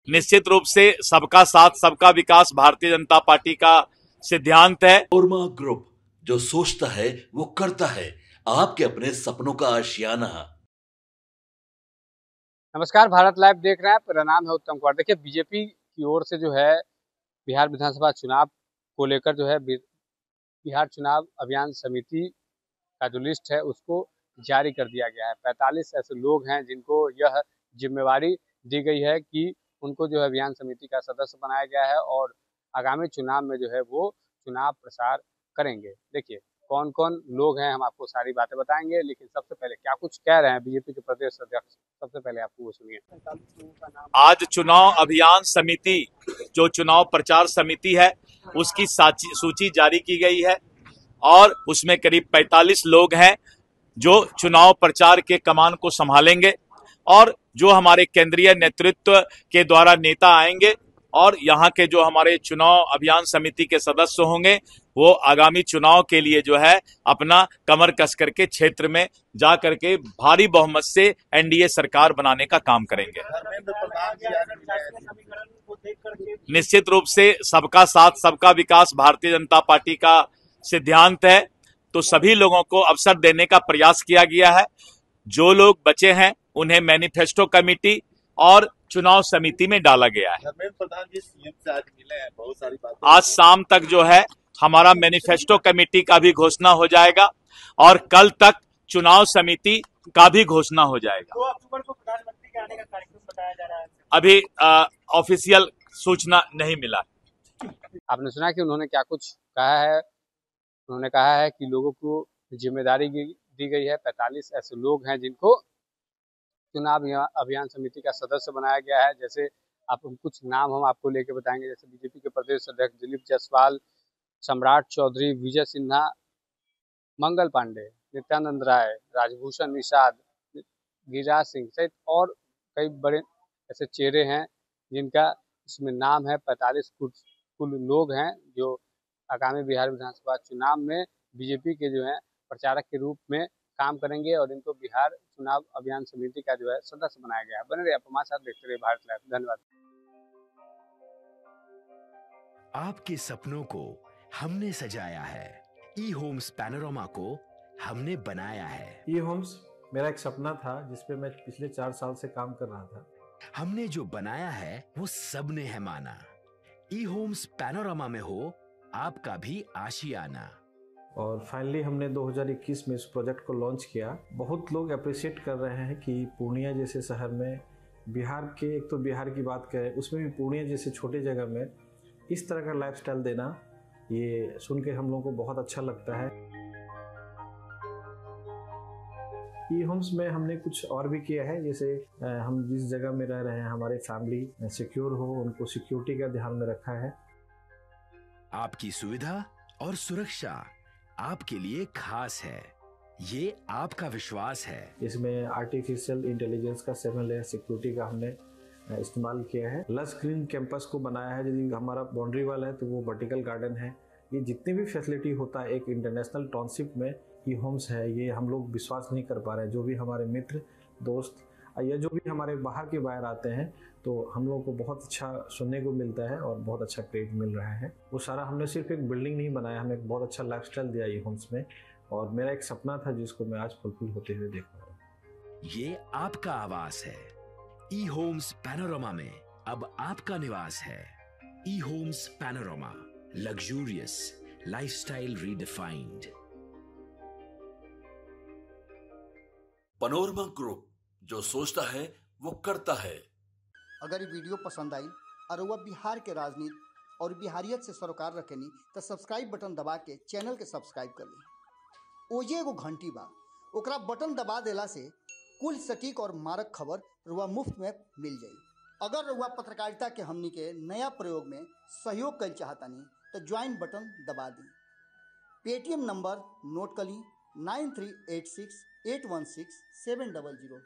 निश्चित रूप से सबका साथ सबका विकास भारतीय जनता पार्टी का सिद्धांत है। पनोरमा ग्रुप, जो सोचता है वो करता है, आपके अपने सपनों का आशियाना। नमस्कार, भारत लाइव देख रहे हैं। मेरा नाम है उत्तम कुमार। देखिए, बीजेपी की ओर से जो है बिहार विधानसभा चुनाव को लेकर जो है बिहार चुनाव अभियान समिति का जो लिस्ट है उसको जारी कर दिया गया है। 45 ऐसे लोग हैं जिनको यह जिम्मेवारी दी गई है कि उनको जो है अभियान समिति का सदस्य बनाया गया है और आगामी चुनाव में जो है वो चुनाव प्रसार करेंगे। देखिए कौन कौन लोग हैं, हम आपको सारी बातें बताएंगे, लेकिन सबसे पहले क्या कुछ कह रहे हैं बीजेपी के प्रदेश अध्यक्ष, सबसे पहले आपको वो सुनिए। आज चुनाव अभियान समिति जो चुनाव प्रचार समिति है उसकी सूची जारी की गई है और उसमें करीब 45 लोग हैं जो चुनाव प्रचार के कमान को संभालेंगे और जो हमारे केंद्रीय नेतृत्व के द्वारा नेता आएंगे और यहाँ के जो हमारे चुनाव अभियान समिति के सदस्य होंगे वो आगामी चुनाव के लिए जो है अपना कमर कस करके क्षेत्र में जा करके भारी बहुमत से एनडीए सरकार बनाने का काम करेंगे। निश्चित रूप से सबका साथ सबका विकास भारतीय जनता पार्टी का सिद्धांत है, तो सभी लोगों को अवसर देने का प्रयास किया गया है। जो लोग बचे हैं उन्हें मैनिफेस्टो कमेटी और चुनाव समिति में डाला गया है। प्रधान जी सीएम से आज मिले हैं, बहुत सारी बातें। आज शाम तक जो है हमारा मैनिफेस्टो कमेटी का भी घोषणा हो जाएगा और कल तक चुनाव समिति का भी घोषणा हो जाएगा। 2 अक्टूबर को प्रधानमंत्री के आने का कार्यक्रम बताया जा रहा है। अभी ऑफिशियल सूचना नहीं मिला। आपने सुना कि उन्होंने क्या कुछ कहा है। उन्होंने कहा है कि लोगों को जिम्मेदारी दी गई है। 45 ऐसे लोग हैं जिनको चुनाव अभियान समिति का सदस्य बनाया गया है। जैसे आप कुछ नाम हम आपको लेके बताएंगे, जैसे बीजेपी के प्रदेश अध्यक्ष दिलीप जायसवाल, सम्राट चौधरी, विजय सिन्हा, मंगल पांडे, नित्यानंद राय, राजभूषण निषाद, गिरिराज सिंह सहित और कई बड़े ऐसे चेहरे हैं जिनका इसमें नाम है। 45 कुल लोग हैं जो आगामी बिहार विधानसभा चुनाव में बीजेपी के जो है प्रचारक के रूप में काम करेंगे और इनको बिहार चुनाव अभियान समिति का जो है सदस्य बनाया गया है। बने रहिए आप हमारे साथ, देखते रहिए भारत लाइव। धन्यवाद। आपके सपनों को हमने सजाया है, ई होम्स पैनोरमा को हमने बनाया है। ई होम्स मेरा एक सपना था जिसपे मैं पिछले 4 साल से काम कर रहा था। हमने जो बनाया है वो सबने है माना। ई होम्स पैनोरमा में हो आपका भी आशियाना। और फाइनली हमने 2021 में इस प्रोजेक्ट को लॉन्च किया। बहुत लोग अप्रिशिएट कर रहे हैं कि पूर्णिया जैसे शहर में, बिहार के, एक तो बिहार की बात करें उसमें भी पूर्णिया जैसे छोटे जगह में इस तरह का लाइफस्टाइल देना, ये सुन के हम लोगों को बहुत अच्छा लगता है। ई होम्स में हमने कुछ और भी किया है, जैसे हम जिस जगह में रह रहे हैं हमारे फैमिली सिक्योर हो, उनको सिक्योरिटी का ध्यान में रखा है। आपकी सुविधा और सुरक्षा आपके लिए खास है, ये आपका विश्वास है। इसमें आर्टिफिशियल इंटेलिजेंस का 7 लेयर सिक्योरिटी का हमने इस्तेमाल किया है। लस ग्रीन कैंपस को बनाया है। यदि हमारा बाउंड्री वाल है तो वो वर्टिकल गार्डन है। ये जितनी भी फैसिलिटी होता है एक इंटरनेशनल टाउनशिप में ई होम्स है, ये हम लोग विश्वास नहीं कर पा रहे हैं। जो भी हमारे मित्र दोस्त या जो भी हमारे बाहर के बाहर आते हैं तो हम लोगों को बहुत अच्छा सुनने को मिलता है और बहुत अच्छा क्रेडिट मिल रहा है। वो सारा हमने सिर्फ एक बिल्डिंग नहीं बनाया, हमें एक बहुत अच्छा लाइफस्टाइल दिया ई होम्स में, और मेरा एक सपना था जिसको मैं आज फुलफिल होते हुए देख रहा हूँ। ये आपका आवास है। ई होम्स पैनोरमा में अब आपका निवास है। E Homes Panorama, luxurious lifestyle redefined. Panorama Group, जो सोचता है वो करता है। अगर ये वीडियो पसंद आई और वह बिहार के राजनीति और बिहारियत से सरोकार रखेनी तो सब्सक्राइब बटन दबा के चैनल के सब्सक्राइब कर ली। ओजे एगो घंटी बा, ओकरा बटन दबा देला से कुल सटीक और मारक खबर रुआ मुफ्त में मिल जाई। अगर रुआ पत्रकारिता के हमनी के नया प्रयोग में सहयोग कर चाहतानी तो ज्वाइन बटन दबा दी। पेटीएम नंबर नोट कर ली 9386816700।